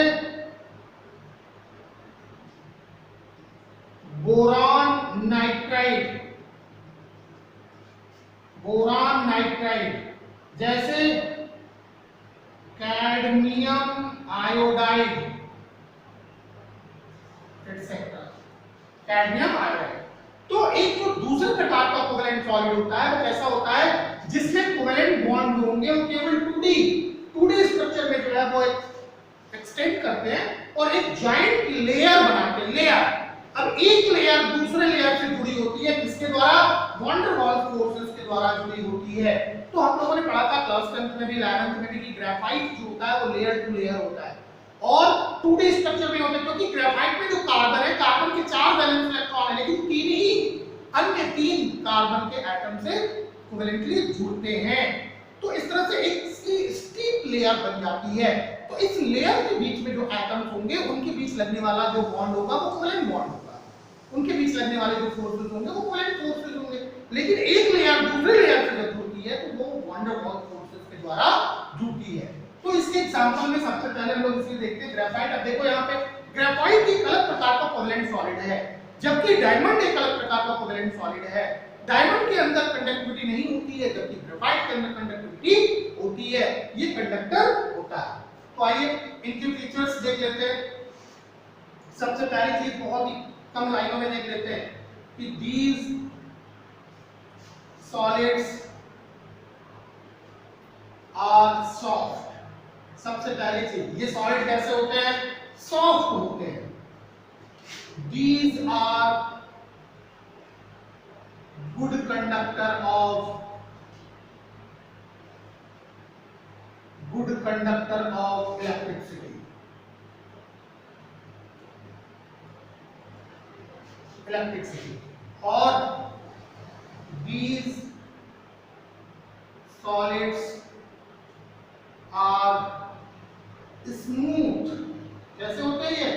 बोरान नाइट्राइड जैसे cadmium iodide etcetera. Cadmium iodide. तो एक जो दूसरे प्रकार का कोवैलेंट सॉलिड होता है वो कैसा होता है जिसमें कोवैलेंट बॉन्ड होंगे वो केवल 2D स्ट्रक्चर में जो है वो एक्सटेंड करते हैं और एक जाइंट लेयर बनाते हैं। लेयर, अब एक लेयर दूसरे लेयर से जुड़ी होती है, किसके द्वारा? van der Waals फोर्सेस के द्वारा जुड़ी होती है। तो हम लोगों ने पढ़ा था क्लास 10th में भी 11th में भी कि ग्रेफाइट जो होता है वो लेयर टू लेयर होता है और 2D स्ट्रक्चर में होता है, क्योंकि ग्रेफाइट में जो कार्बन है, कार्बन के 4 वैलेंस इलेक्ट्रॉन है लेकिन 3 ही अन्य 3 कार्बन के एटम से कोवैलेंटली जुड़ते हैं। तो इस तरह से एक स्टीप लेयर बन जाती है। तो इस लेयर के बीच में जो एटम्स होंगे उनके बीच लगने वाला जो बॉन्ड होगा वो कोवैलेंट बॉन्ड होगा, उनके बीच लगने वाले जो फोर्सेस होंगे वो कोवैलेंट फोर्सेस होंगे। लेकिन एक लेयर दूसरे लेयर से जब जुड़ती है तो वो van der Waals फोर्सेस के द्वारा जुड़ती है। तो इस इसके एग्जांपल में सबसे पहले हम लोग इसमें देखते हैं ग्रेफाइट। अब देखो यहाँ पे ग्रेफाइट एक अलग प्रकार का कोवैलेंट सॉलिड है, जबकि डायमंड एक अलग प्रकार का कोवैलेंट सॉलिड है। डायमंड के अंदर कंडक्टिविटी नहीं होती है, जबकि ग्रेफाइट के अंदर कंडक्टिविटी होती है, ये कंडक्टर होता है। तो आइए इनके फीचर्स देख लेते हैं। सबसे पहली चीज बहुत ही कम लाइनों में देख लेते हैं कि these solids are soft। सबसे पहली चीज, ये सॉलिड कैसे होते हैं? सॉफ्ट होते हैं। These are good conductor of electricity। और these solids are smooth। कैसे होते हैं ये?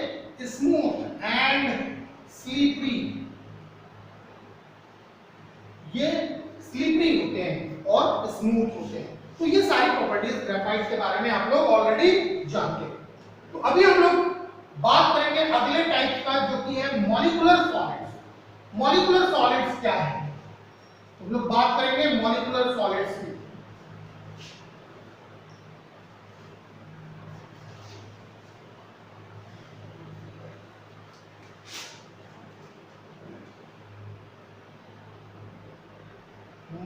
Smooth and slippery. ये स्लीपरी होते हैं और स्मूथ होते हैं। तो ये सारी प्रॉपर्टीज ग्रेफाइट के बारे में आप लोग ऑलरेडी जानते हैं। तो अभी हम लोग बात करेंगे अगले टाइप का, जो कि है मॉलिक्यूलर सॉलिड्स। मॉलिक्यूलर सॉलिड्स क्या है? हम लोग बात करेंगे मॉलिक्यूलर सॉलिड्स की।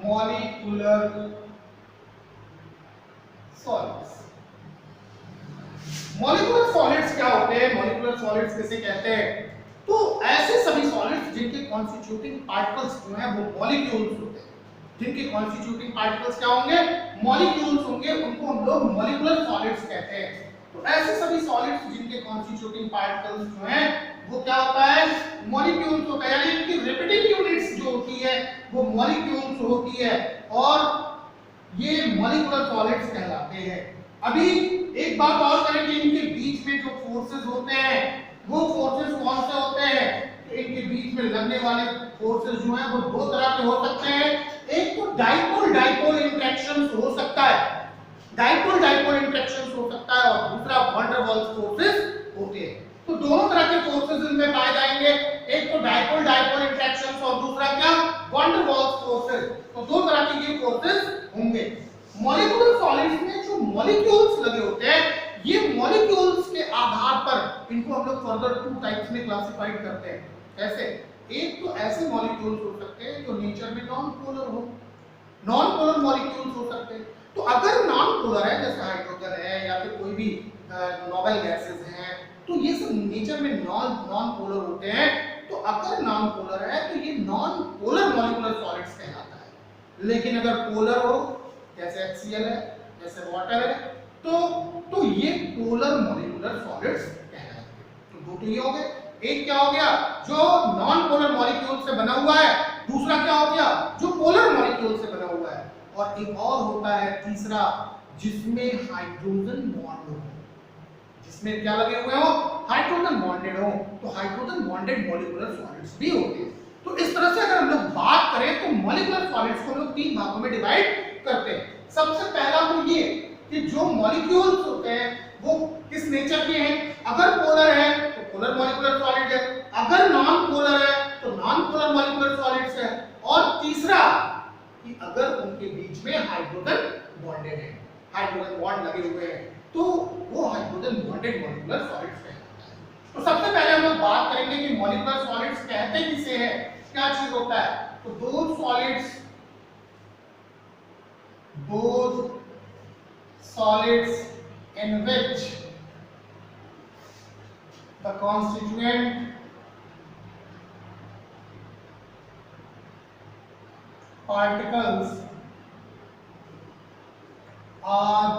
Molecular solids. मॉलिक्यूलर सॉलिड्स क्या होते हैं? मॉलिक्यूलर सॉलिड्स किसे कहते हैं? तो ऐसे सभी सॉलिड्स जिनके कॉन्स्टिट्यूटिंग पार्टिकल्स जो हैं वो मॉलिक्यूल्स होते हैं। जिनके कॉन्स्टिट्यूटिंग पार्टिकल्स क्या होंगे? मॉलिक्यूल्स होंगे, उनको हम लोग मॉलिक्यूलर सॉलिड्स कहते हैं। तो ऐसे सभी सॉलिड्स जिनके कॉन्स्टिट्यूटिंग पार्टिकल्स जो हैं वो क्या होता है? मॉलिक्यूल्स होता है। यानी इनकी रिपीटिंग यूनिट्स जो होती है वो मॉलिक्यूल्स होती है, और ये मॉलिक्यूलर सॉलिड्स कहलाते हैं। अभी एक बात और करें कि इनके बीच में जो फोर्सेस होते हैं वो फोर्सेस कौन से होते हैं? तो इनके बीच में लगने वाले फोर्सेस जो हैं वो दो तरह के हो सकते हैं। एक तो डाइपोल डाइपोल इंटरेक्शंस हो सकता है, डाइपोल डाइपोल इंटरेक्शंस हो सकता है, और दूसरा वैन डर वाल्स फोर्सेस होते हैं। तो दोनों तरह के फोर्सेस इनमें पाए जाएंगे, एक तो डाइपोल डाइपोल इंटरेक्शंस और दूसरा क्या? Van der Waals forces. तो दो तरह के ये फोर्सेस होंगे। मॉलिक्यूलर सॉलिड्स में जो मॉलिक्यूल्स लगे होते हैं, ये मॉलिक्यूल्स के आधार पर इनको हम लोग फर्दर टू टाइप्स में क्लासिफाइड करते हैं। कैसे? एक तो ऐसे मॉलिक्यूल्स हो सकते हैं जो नेचर में नॉन पोलर हो, नॉन पोलर मॉलिक्यूल्स हो सकते हैं। तो अगर नॉन पोलर है, जैसे हाइड्रोजन है या फिर कोई भी नोबल गैसेस हैं, तो ये सब नेचर में नॉन पोलर होते हैं। तो अगर नॉन पोलर है तो ये नॉन पोलर मॉलिक्यूलर सॉलिड्स कहलाता है। लेकिन अगर पोलर हो, जैसे HCl है, जैसे वाटर है, तो ये पोलर मॉलिक्यूलर सॉलिड्स कहलाते हैं। तो दो तो ये हो गए। एक क्या हो गया? जो नॉन पोलर मॉलिक्यूल से बना हुआ है। दूसरा क्या हो गया? जो पोलर मॉलिक्यूल से बना हुआ है। और एक और होता है तीसरा, जिसमें हाइड्रोजन बॉन्ड हो, जिसमें क्या लगे हुए हो? हाइड्रोजन बॉन्डेड हो। तो हाइड्रोजन बॉन्डेड मॉलिक्यूलर सॉलिड्स भी होते हैं। तो इस तरह से अगर हम लोग बात करें तो मॉलिक्यूलर सॉलिड्स को हम लोग तीन भागों में डिवाइड करते हैं। सबसे पहला तो ये कि जो मॉलिक्यूल्स होते हैं वो किस नेचर के हैं? अगर पोलर है तो पोलर मॉलिक्यूलर सॉलिड है, अगर नॉन पोलर है तो नॉन पोलर मॉलिक्यूलर सॉलिड्स है, और तीसरा कि अगर उनके बीच में हाइड्रोजन बॉन्डेड है, हाइड्रोजन बॉन्ड लगे हुए हैं, तो वो हाइड्रोजन बॉन्डेड मॉलिक्यूलर सॉलिड्स कहलाता है। तो सबसे पहले हम लोग बात करेंगे कि मॉलिक्यूलर सॉलिड्स कहते किसे हैं, क्या चीज होता है? तो those solids in which the constituent particles are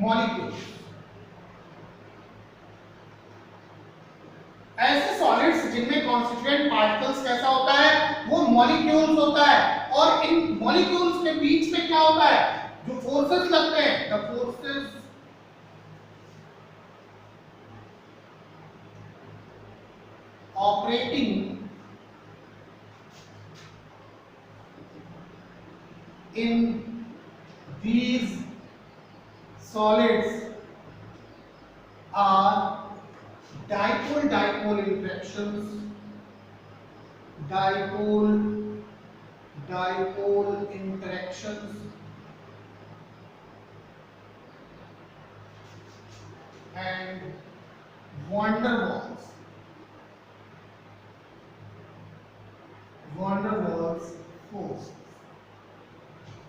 molecules। ऐसे सॉलिड्स जिनमें कॉन्स्टिट्यूएंट पार्टिकल्स कैसा होता है? वो मॉलिक्यूल्स होता है। और इन मॉलिक्यूल्स के बीच में क्या होता है? जो फोर्सेस लगते हैं, the forces operating in these solids are dipole-dipole interactions, dipole-dipole interactions and van der Waals force।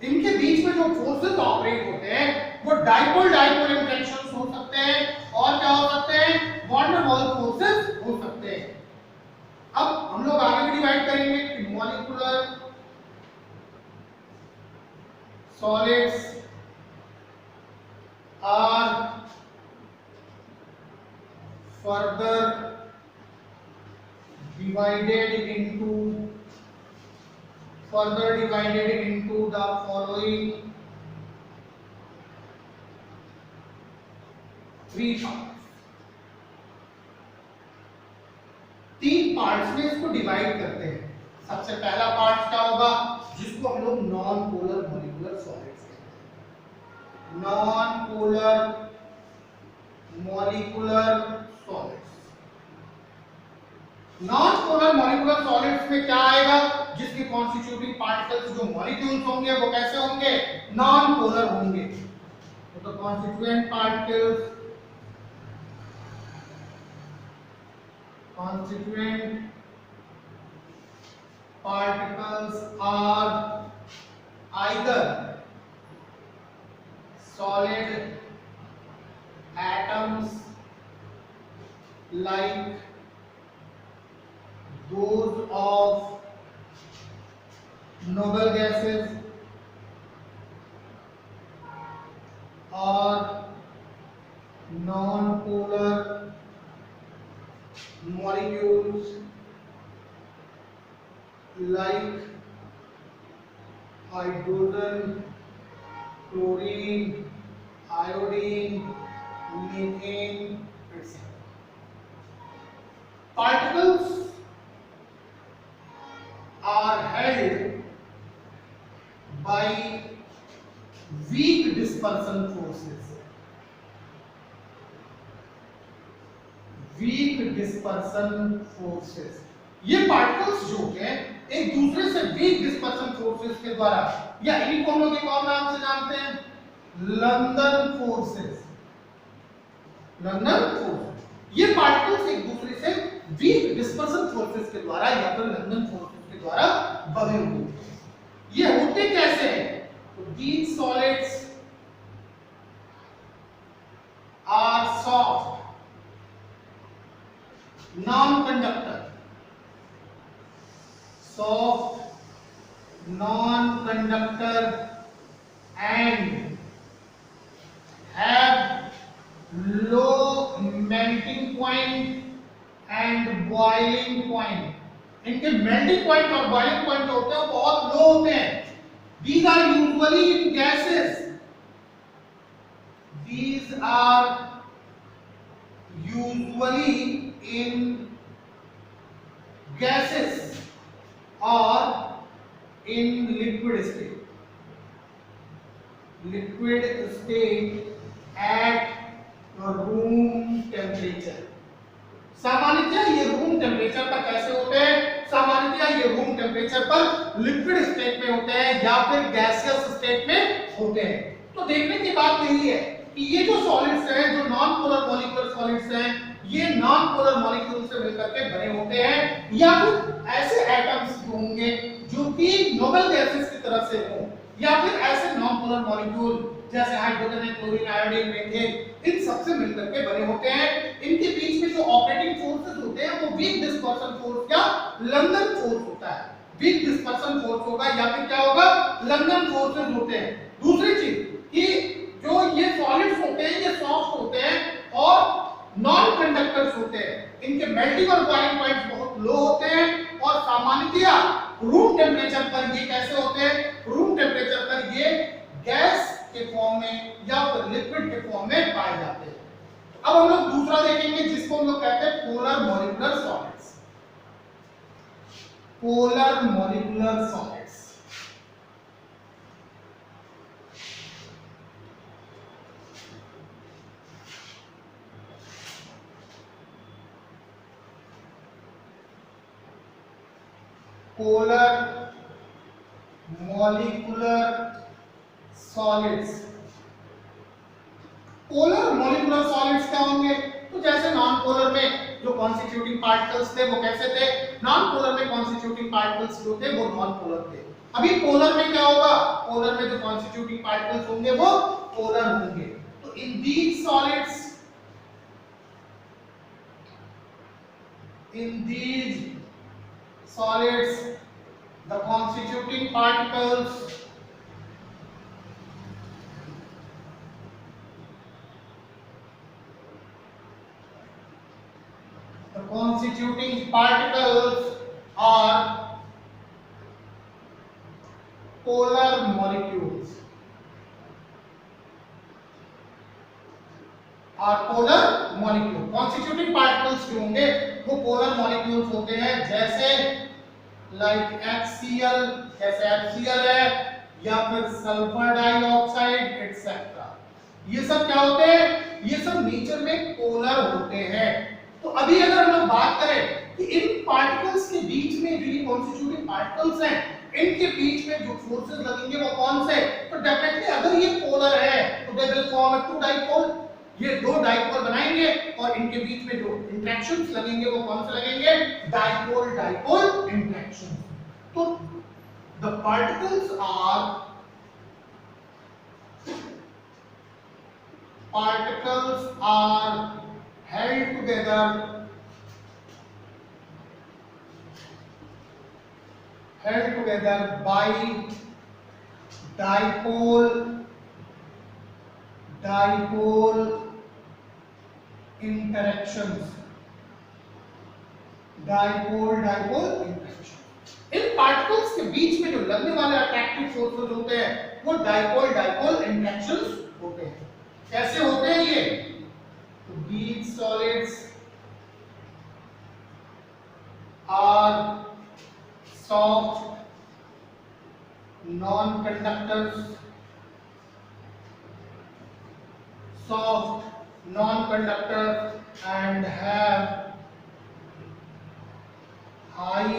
इनके बीच में जो फोर्सेस ऑपरेट होते हैं वो डाइपोल इंटरेक्शंस हो सकते हैं और क्या हो सकते हैं, van der Waals फोर्सेस हो सकते हैं। अब हम लोग आगे भी डिवाइड करेंगे कि molecular solids are further divided into the following three parts। तीन पार्ट्स में इसको डिवाइड करते हैं। सबसे पहला पार्ट क्या होगा, जिसको हम लोग नॉन पोलर मॉलिक्यूलर सॉलिड्स कहते हैं। Non polar molecular solids. Non polar molecular solids में क्या आएगा, जिसके कॉन्स्टिट्यूटिंग पार्टिकल्स जो मॉलिक्यूल्स होंगे वो कैसे होंगे, नॉन पोलर होंगे। तो the constituent particles are either solid atoms like those of noble gases or non-polar molecules like hydrogen, chlorine, iodine, methane, etc. Particles are held by weak dispersion forces। Weak dispersion forces, ये particles जो हैं एक दूसरे से week dispersion forces के द्वारा, या इन्हीं को हम लोग एक और नाम से जानते हैं लंदन फोर्सेस। ये पार्टिकल्स एक दूसरे से वीक डिस्पर्सन फोर्सेस के द्वारा या फिर लंदन फोर्सेस के द्वारा बने हुए हैं। ये होते कैसे हैं, तो these solids are soft non-conductor and have low melting point and boiling point। इनके melting point और boiling point जो होते हैं वो बहुत लो होते हैं। These are usually in gases। These are usually in gases or in liquid state at room temperature। सामान्यतः ये रूम टेम्परेचर पर कैसे होते हैं, सामान्यतः ये रूम टेम्परेचर पर लिक्विड स्टेट में होते हैं या फिर गैसियस स्टेट में होते हैं। तो देखने की बात यही है कि ये जो सॉलिड्स हैं, जो नॉन पोलर मॉलिक्यूलर सॉलिड्स हैं, ये नॉन पोलर मॉलिक्यूल से मिलकर के बने होते हैं या फिर ऐसे एटम्स होंगे जो कि नोबल गैसेस की तरफ से हों, या फिर ऐसे नॉन पोलर मॉलिक्यूल जैसे हाइड्रोजन, क्लोरीन, आयोडीन, मीथेन, इन सब से मिलकर के बने होते हैं। इनके बीच में जो ऑपरेटिंग फोर्सेस होते हैं वो वीक डिस्पर्सन फोर्स या लंदन फोर्स होता है। वीक डिस्पर्सन फोर्स होगा या फिर क्या होगा, लंदन फोर्सेस होते हैं। दूसरी चीज कि जो ये सॉलिड्स होते हैं ये सॉफ्ट होते हैं और नॉन कंडक्टर्स होते हैं। इनके मेल्टिंग और बॉइलिंग पॉइंट्स बहुत लो होते हैं और सामान्यतया रूम टेम्परेचर पर ये कैसे होते हैं, रूम टेम्परेचर पर ये गैस के फॉर्म में या फिर लिक्विड के फॉर्म में पाए जाते हैं। अब हम लोग दूसरा देखेंगे जिसको हम लोग कहते हैं polar molecular solids. Polar molecular solids polar molecular solids. Polar molecular solids क्या होंगे? तो जैसे नॉन पोलर में जो कॉन्स्टिट्यूटिंग पार्टिकल्स थे वो कैसे थे? नॉन पोलर में कॉन्स्टिट्यूटिंग पार्टिकल्स जो थे वो नॉन पोलर थे। अभी पोलर में क्या होगा? पोलर में जो कॉन्स्टिट्यूटिंग पार्टिकल्स होंगे वो पोलर होंगे। तो in these solids the constituting particles are polar molecules constituting particles जो होंगे वो polar molecules होते हैं, जैसे लाइक HCl, जैसे HCl है, या फिर सल्फर डाइऑक्साइड एक्सेट्रा। ये सब क्या होते हैं? ये सब नेचर में पोलर होते हैं। तो अभी अगर हम लोग बात करें कि इन पार्टिकल्स के बीच में जो ये कॉन्स्टिट्यूटिंग पार्टिकल्स हैं, इनके बीच में जो फोर्सेस लगेंगे वो कौन से? तो डेफिनेटली अगर ये पोलर है तो they will form a two dipole, ये दो डाइपोल बनाएंगे और इनके बीच में जो इंटरेक्शंस लगेंगे वो कौन से लगेंगे? Dipole dipole interaction. तो the particles are held together by dipole interactions। इन पार्टिकल्स के बीच में जो लगने वाले अट्रैक्टिव फोर्सेस होते हैं वो डाइपोल इंटरेक्शंस होते हैं। कैसे होते हैं ये? तो these solids are soft non-conductors and have high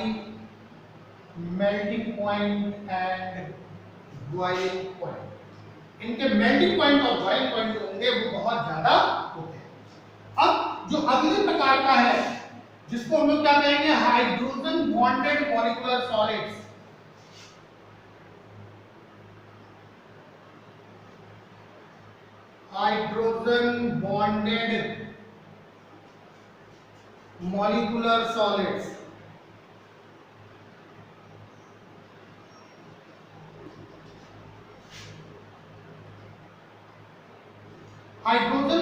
melting point and boiling point। इनके मेल्टिंग पॉइंट और बॉइलिंग पॉइंट जो होंगे वो बहुत ज्यादा होते हैं। अब जो अगले प्रकार का है जिसको हम लोग क्या कहेंगे? Hydrogen bonded molecular solids. Hydrogen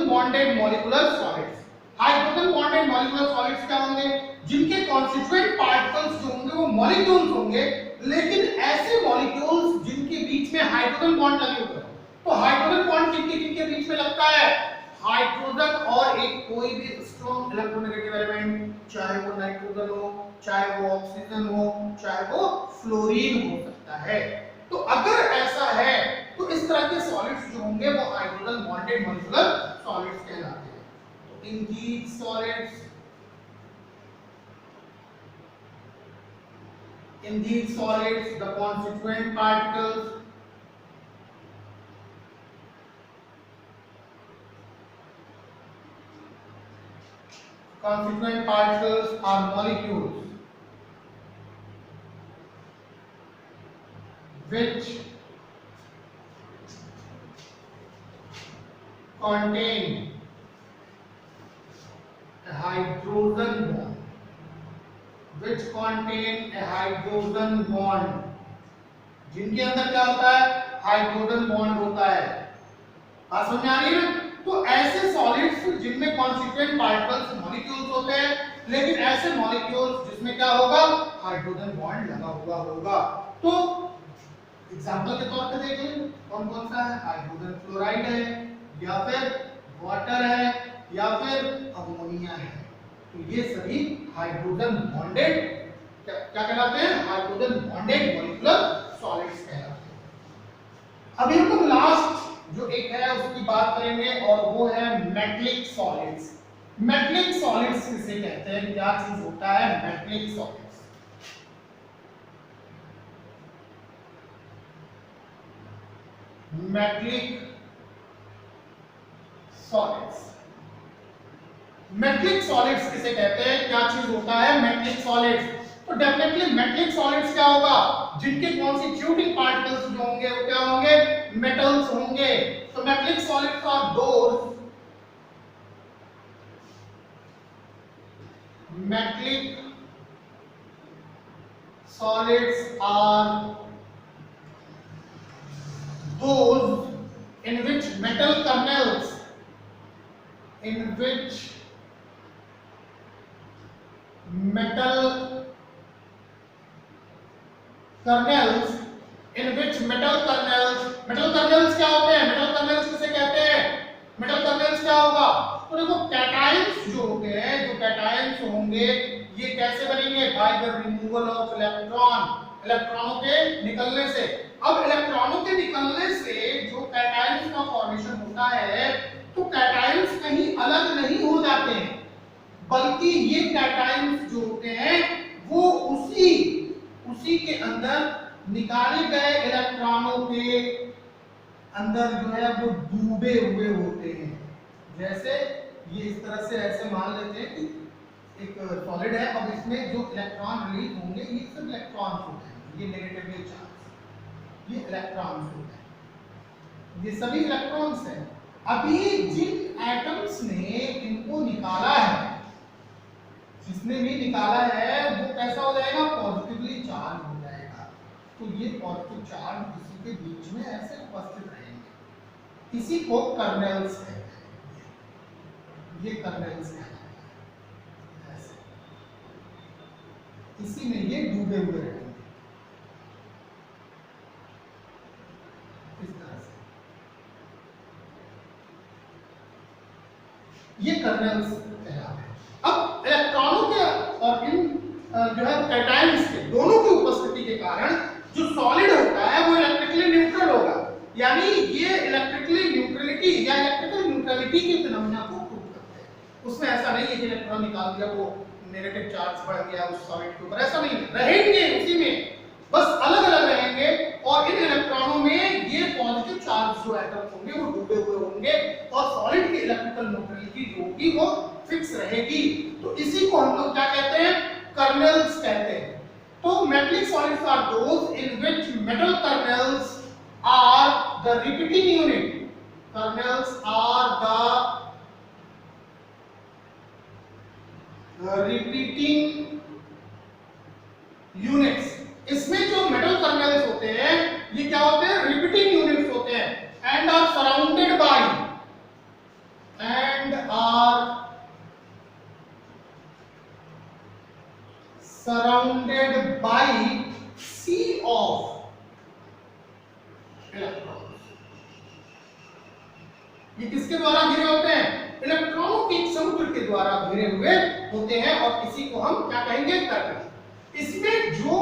bonded molecular solids. Hydrogen bonded molecular solids क्या होंगे? जिनके कॉन्स्टिट्यूएंट पार्टिकल्स जो होंगे वो मॉलिक्यूल्स होंगे, लेकिन ऐसे मॉलिक्यूल्स जिनके बीच में हाइड्रोजन बॉन्ड लगे हुए हैं। तो हाइड्रोजन बॉन्ड किनके बीच में लगता है? हाइड्रोजन और एक कोई भी स्ट्रॉन्ग इलेक्ट्रोनेगेटिव एलिमेंट, चाहे वो नाइट्रोजन हो, चाहे वो ऑक्सीजन हो, चाहे वो फ्लोरीन हो सकता है। तो अगर ऐसा है तो इस तरह के सॉलिड्स जो होंगे वो हाइड्रोजन बॉन्डेड मॉलिक्यूलर सॉलिड्स कहलाते हैं। तो in these solids the constituent particles are molecules which contain a hydrogen bond, जिनके अंदर क्या होता है? हाइड्रोजन बॉन्ड होता है। बात समझ आ रही है ना? तो ऐसे सॉलिड्स जिनमें कॉन्स्टिट्यूएंट पार्टिकल्स मॉलिक्यूल्स होते हैं, लेकिन ऐसे मॉलिक्यूल्स जिसमें क्या होगा? हाइड्रोजन बॉन्ड लगा हुआ होगा। तो एग्जांपल के तौर पे देख लें कौन कौन सा है? हाइड्रोजन फ्लोराइड है, या फिर वाटर है, या फिर अमोनिया है। तो ये सभी हाइड्रोजन बॉन्डेड क्या कहलाते हैं? हाइड्रोजन बॉन्डेड मॉलिक्यूलर सॉलिड्स कहलाते हैं। अभी हम लोग लास्ट जो एक है उसकी बात करेंगे और वो है मेटलिक सॉलिड्स। मेटलिक सॉलिड्स किसे कहते हैं? क्या चीज होता है metallic solids? Metallic solids. Metallic solids किसे कहते हैं, क्या चीज होता है मेटलिक सॉलिड्स? तो डेफिनेटली मेटलिक सॉलिड्स क्या होगा, जिनके कॉन्स्टिट्यूटिंग पार्टिकल्स जो होंगे वो क्या होंगे, मेटल्स होंगे। तो metallic solids are those metallic solids are those in which metal kernels metal kernels क्या होते हैं, metal kernels किसे कहते हैं, metal kernels क्या होगा? तो देखो कैटायंस जो होते हैं, जो कैटायंस होंगे ये कैसे बनेंगे, by the removal of electron, इलेक्ट्रॉनों के निकलने से। अब इलेक्ट्रॉनों के निकलने से जो कैटायंस का फॉर्मेशन होता है, तो कैटायंस कहीं अलग नहीं हो जाते हैं, बल्कि ये कैटायंस जो होते हैं वो उसी के अंदर निकाले गए इलेक्ट्रॉनों के अंदर जो है वो डूबे हुए होते हैं। जैसे ये इस तरह से ऐसे मान लेते हैं कि एक सॉलिड है, अब इसमें जो इलेक्ट्रॉन रिलीज होंगे ये सब इलेक्ट्रॉन्स होते हैं, ये नेगेटिवली चार्ज, ये इलेक्ट्रॉन्स होते हैं, ये सभी इलेक्ट्रॉन्स हैं। अभी जिन एटम्स ने इनको निकाला है, जिसने भी निकाला है वो कैसा हो जाएगा, पॉजिटिवली चार्ज हो जाएगा। तो ये पॉजिटिव चार्ज इसी के बीच में ऐसे उपस्थित रहेंगे, इसी को कर्नेल्स कहते हैं, ये कर्नेल्स कहते हैं, ऐसे इसी में ये डूबे हुए रहेंगे इस तरह से, ये कर्नेल्स कहलाते हैं। अब इलेक्ट्रॉनों के और इन जो है कैटायंस के दोनों की उपस्थिति के कारण जो सॉलिड होता है वो इलेक्ट्रिकली न्यूट्रल होगा, यानी ये इलेक्ट्रिकली न्यूट्रलिटी या इलेक्ट्रिकल न्यूट्रलिटी के फिनोमेना को प्रूव करते हैं। उसमें ऐसा नहीं है कि इलेक्ट्रॉन निकाल दिया वो नेगेटिव चार्ज बढ़ गया उस सॉलिड के ऊपर, ऐसा नहीं, रहेंगे उसी में, बस अलग अलग रहेंगे। और इन इलेक्ट्रॉनों में ये पॉजिटिव चार्ज जो एटम्स होंगे वो डूबे हुए होंगे और सॉलिड की इलेक्ट्रिकल न्यूट्रलिटी जो होगी वो फिक्स रहेगी। तो इसी को हम लोग क्या कहते हैं, कर्नेल्स कहते हैं। तो metallic solids are those in which metal kernels are the repeating unit. Kernels are the repeating units. इसमें जो metal kernels होते हैं ये क्या होते हैं, repeating units होते हैं, and are surrounded by sea of electrons. ये किसके द्वारा घिरे होते हैं, इलेक्ट्रॉनों के समुद्र के द्वारा घिरे हुए होते हैं, और इसी को हम क्या कहेंगे, कर्नेल। इसमें जो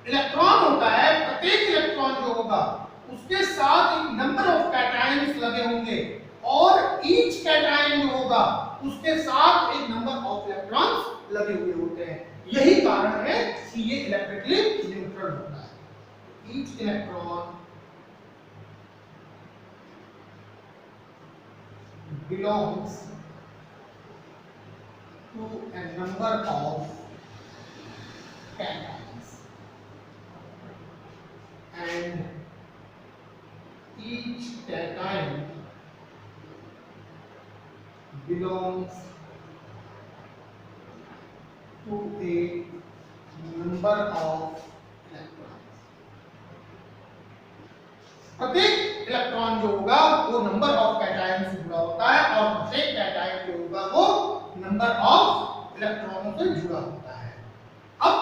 इलेक्ट्रॉन होता है, प्रत्येक इलेक्ट्रॉन जो होगा उसके साथ एक नंबर ऑफ कैटायंस लगे होंगे, और ईच कैटायन जो होगा उसके साथ एक नंबर ऑफ इलेक्ट्रॉन्स लगे हुए होते हैं। यही कारण है कि ये इलेक्ट्रिकली न्यूट्रल होता है। Each electron belongs to a number of cations, and each cation belongs to a number of electrons. प्रत्येक इलेक्ट्रॉन जो होगा वो नंबर ऑफ कैटायन से जुड़ा होता है, और प्रत्येक कैटायन जो होगा वो नंबर ऑफ इलेक्ट्रॉनों से जुड़ा होता है। अब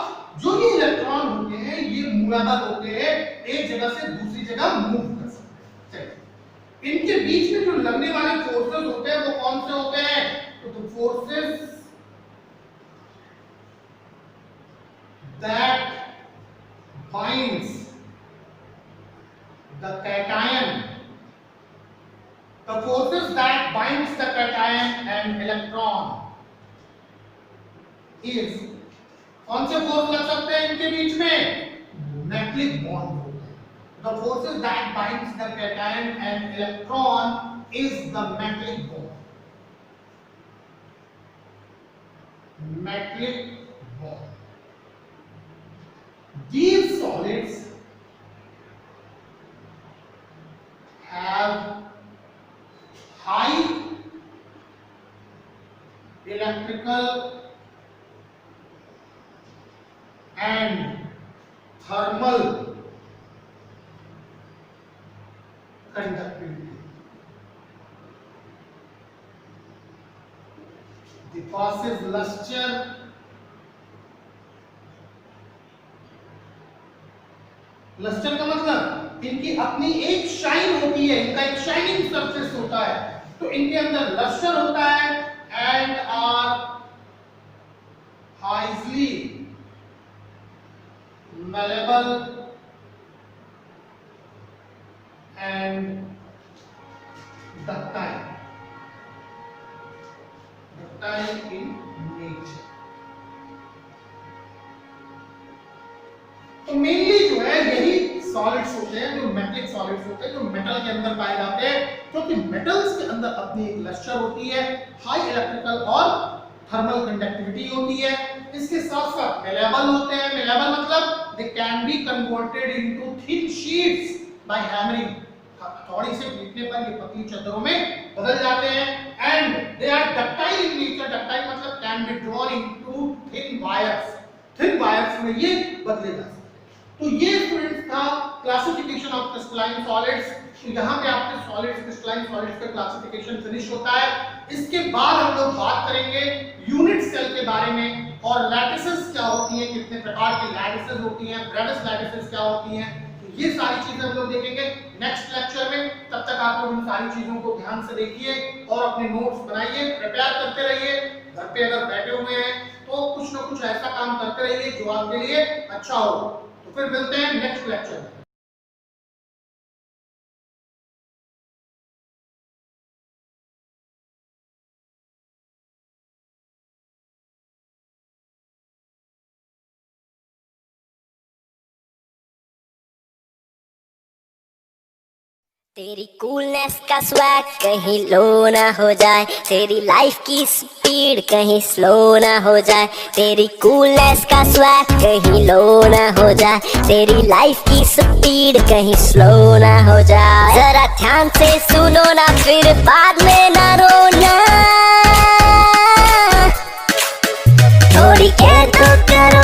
जो ये इलेक्ट्रॉन होते हैं ये मूवेबल होते हैं, एक जगह से दूसरी जगह मूव कर सकते हैं। चलिए, इनके बीच में जो लगने वाले फोर्सेस होते हैं वो कौन से होते हैं, तो forces that binds the cation, the forces that binds the cation and electron is, कौन से फोर्स लग सकते हैं इनके बीच में, मैग्नेटिक बॉन्ड होते हैं। The forces that binds the cation and electron is the metallic bond. Metallic bond. These solids have high electrical and thermal conductivity. The causes luster, luster का मतलब इनकी अपनी एक शाइन होती है, इनका एक शाइनिंग सरफेस होता है, तो इनके अंदर लस्टर होता है and are highly malleable and ductile in nature. तो मेनली जो है यही सॉलिड्स होते हैं, जो मेटलिक सॉलिड्स होते हैं, जो मेटल के अंदर पाए जाते हैं, क्योंकि मेटल्स के अंदर अपनी एक लस्टर होती है, हाई इलेक्ट्रिकल और थर्मल कंडक्टिविटी होती है, इसके साथ साथ मेलेबल होते हैं। मेलेबल मतलब they can be converted into thin sheets by hammering, थोड़ी से पीटने पर ये पतली चादरों में बदल जाते हैं। And they are ductile in nature, ductile मतलब can be drawn into thin wires, thin wires में ये बदले जा सकते हैं। तो ये स्टूडेंट्स था क्लासिफिकेशन ऑफ क्रिस्टलाइन सॉलिड्स। तो यहाँ पे आपके सॉलिड्स, क्रिस्टलाइन सॉलिड्स का क्लासिफिकेशन फिनिश होता है। इसके बाद हम लोग बात करेंगे यूनिट सेल के बारे में और लैटिसेस क्या होती हैं, कितने प्रकार की लैटिसेस होती हैं, ब्रेविस लैटिसेस क्या होती हैं, तो ये सारी चीजें हम लोग देखेंगे नेक्स्ट लेक्चर में। तब तक आप लोग इन सारी चीजों को ध्यान से देखिए और अपने नोट्स बनाइए, प्रिपेयर करते रहिए। घर पे अगर बैठे हुए हैं तो कुछ ना कुछ ऐसा काम करते रहिए जो आपके लिए अच्छा हो। तो फिर मिलते हैं नेक्स्ट लेक्चर में। तेरी कूलनेस का स्वैग कहीं लो ना हो जाए, तेरी लाइफ की स्पीड कहीं स्लो ना हो जाए, तेरी कूलनेस का स्वैग कहीं लो ना हो जाए, तेरी लाइफ की स्पीड कहीं स्लो ना हो जाए। जरा ध्यान से सुनो ना फिर बाद में ना रोना, थोड़ी केयर तो करो।